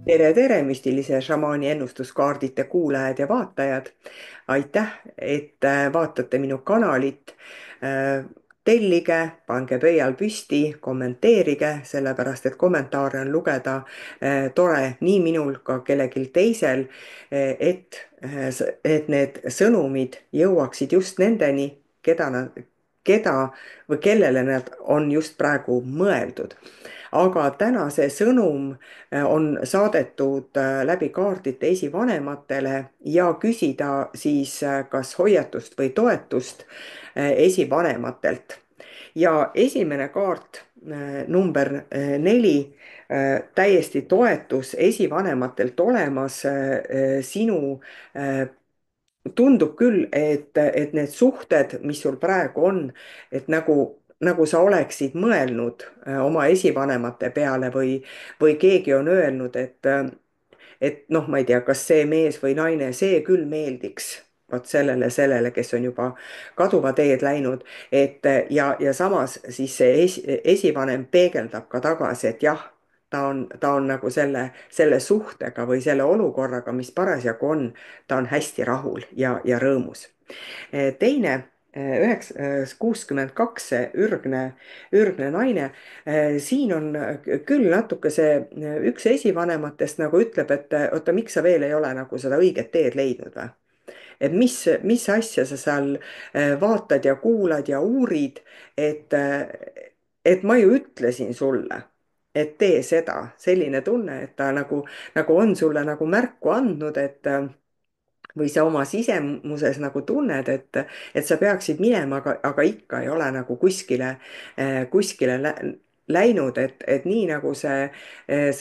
tere, tere, müstilise šamaani ennustuskaardite kuulajad ja vaatajad. aitäh, et vaatate minu kanalit. tellige, pange pöial püsti, kommenteerige, sellepärast et kommentaare on lugeda tore nii minul ka kellelgi teisel, et need sõnumid jõuaksid just nendeni, keda või kellele nad on just praegu mõeldud. Aga täna see sõnum on saadetud läbi kaardite esivanematele ja küsida siis kas hoiatust või toetust esivanematelt. Ja esimene kaart, number 4, täiesti toetus esivanematelt olemas sinu tundub küll, et need suhted, mis sul praegu on, et nagu sa oleksid mõelnud oma esivanemate peale või keegi on öelnud, et noh, ma ei tea, kas see mees või naine, see küll meeldiks vot sellele, kes on juba kaduva teed läinud, ja samas siis see esivanem peegeldab ka tagasi, et jah, ta on nagu selle suhtega või selle olukorraga, mis parasjagu on, ta on hästi rahul ja rõõmus. teine, 62, see ürgne naine. siin on küll natuke see üks esivanematest nagu ütleb, et oota, miks sa veel ei ole nagu seda õiget teed leidnud või? Et mis asja sa seal vaatad ja kuulad ja uurid, et ma ju ütlesin sulle, et tee seda. Selline tunne, et ta nagu on sulle nagu märku andnud, või sa oma sisemuses nagu tunned, et sa peaksid minema, aga ikka ei ole nagu kuskile läinud, et nii nagu see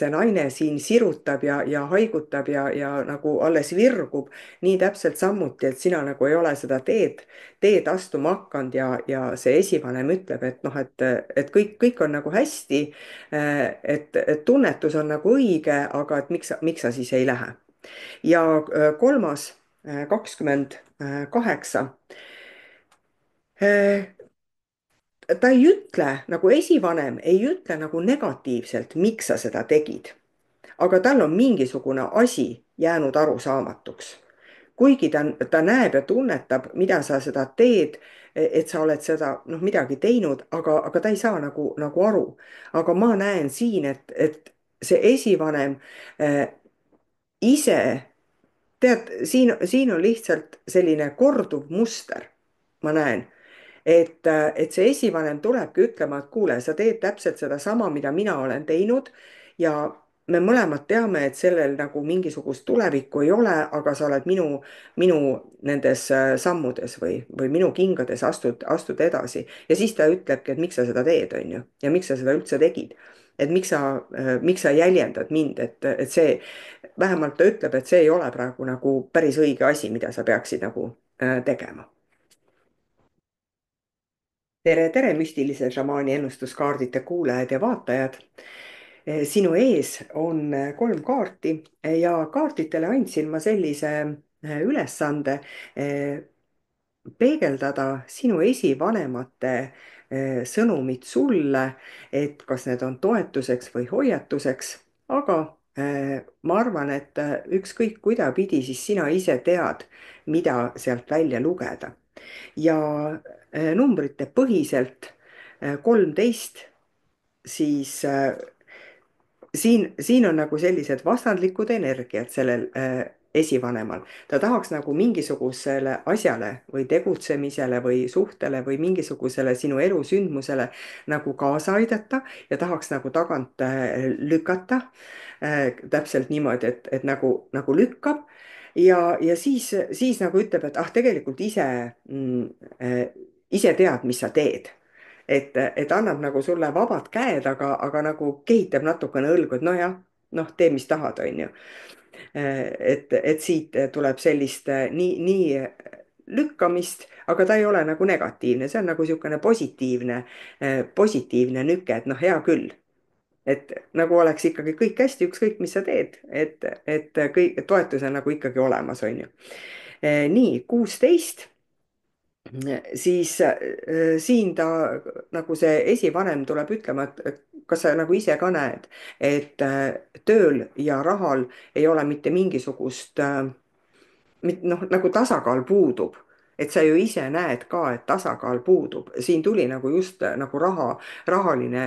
naine siin sirutab ja haigutab ja nagu alles virgub, nii täpselt samuti, et sina nagu ei ole seda teed astuma hakanud ja see esivanem ütleb, et noh, et kõik on nagu hästi, et tunnetus on nagu õige, aga et miks sa siis ei lähe. Ja kolmas, 28. Ta ei ütle, nagu esivanem ei ütle nagu negatiivselt, miks sa seda tegid, aga tal on mingisugune asi jäänud arusaamatuks. kuigi ta näeb ja tunnetab, mida sa seda teed, et sa oled seda noh, midagi teinud, aga ta ei saa nagu aru. aga ma näen siin, et see esivanem ise, tead, siin on lihtsalt selline korduv muster, ma näen, et see esivanem tulebki ütlema, et kuule, sa teed täpselt sedasama, mida mina olen teinud ja me mõlemad teame, et sellel nagu mingisugust tulevikku ei ole, aga sa oled minu nendes sammudes või minu kingades astud edasi. Ja siis ta ütlebki, et miks sa seda teed, on ju, ja miks sa seda üldse tegid. Et miks sa jäljendad mind, et see, vähemalt ta ütleb, et see ei ole praegu nagu päris õige asi, mida sa peaksid nagu tegema. tere, tere, müstilise šamaani ennustuskaardite kuulajad ja vaatajad. sinu ees on 3 kaarti ja kaartidele andsin ma sellise ülesande peegeldada sinu esivanemate sõnumit sulle, et kas need on toetuseks või hoiatuseks, aga ma arvan, et ükskõik kuidapidi, siis sina ise tead, mida sealt välja lugeda. Ja numbrite põhiselt 13, siis siin on nagu sellised vastandlikud energiat sellel esivanemal. Ta tahaks nagu mingisugusele asjale või tegutsemisele või suhtele või mingisugusele sinu elusündmusele nagu kaasa aidata ja tahaks nagu tagant lükata. täpselt niimoodi, et nagu lükkab ja siis nagu ütleb, et ah, tegelikult ise tead, mis sa teed. et annab nagu sulle vabad käed, aga nagu kehitab natukene õlgu, et nojah, noh, tee, mis tahad, on ju. et siit tuleb sellist nii lükkamist, aga ta ei ole nagu negatiivne, see on nagu niisugune positiivne nüke, et noh, hea küll. Et nagu oleks ikkagi kõik hästi, ükskõik mis sa teed, et kõik toetus on nagu ikkagi olemas, on ju. nii, 16, siis siin ta nagu see esivanem tuleb ütlema, et kas sa nagu ise ka näed, et tööl ja rahal ei ole mitte mingisugust noh, nagu tasakaal puudub, et sa ju ise näed ka, et tasakaal puudub, siin tuli nagu just nagu rahaline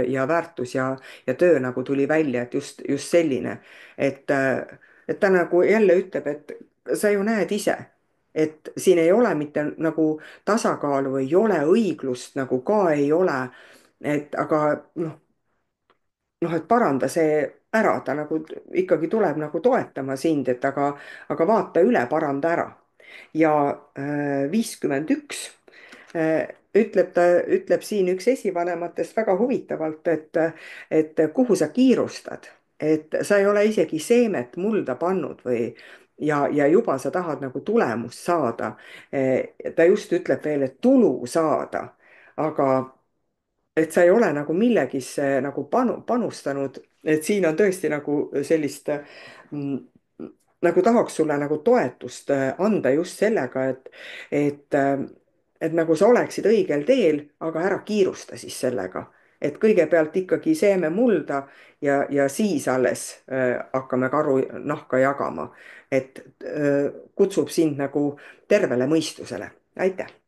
ja väärtus ja töö nagu tuli välja, et just selline, et ta nagu jälle ütleb, et sa ju näed ise, et siin ei ole mitte nagu tasakaalu, ei ole õiglust nagu ka ei ole, et aga et paranda see ära, ta nagu ikkagi tuleb nagu toetama sind, et aga vaata üle, paranda ära. ja 51 ütleb siin üks esivanematest väga huvitavalt, et kuhu sa kiirustad, et sa ei ole isegi seemet mulda pannud ja juba sa tahad nagu tulemust saada. ta just ütleb veel, et tulu saada, aga et sa ei ole nagu millegisse nagu panustanud, et siin on tõesti nagu sellist mm, nagu tahaks sulle nagu toetust anda just sellega, et nagu sa oleksid õigel teel, aga ära kiirusta siis sellega. Et kõigepealt ikkagi seeme mulda ja siis alles hakkame karu nahka jagama. Et kutsub sind nagu tervele mõistusele. aitäh!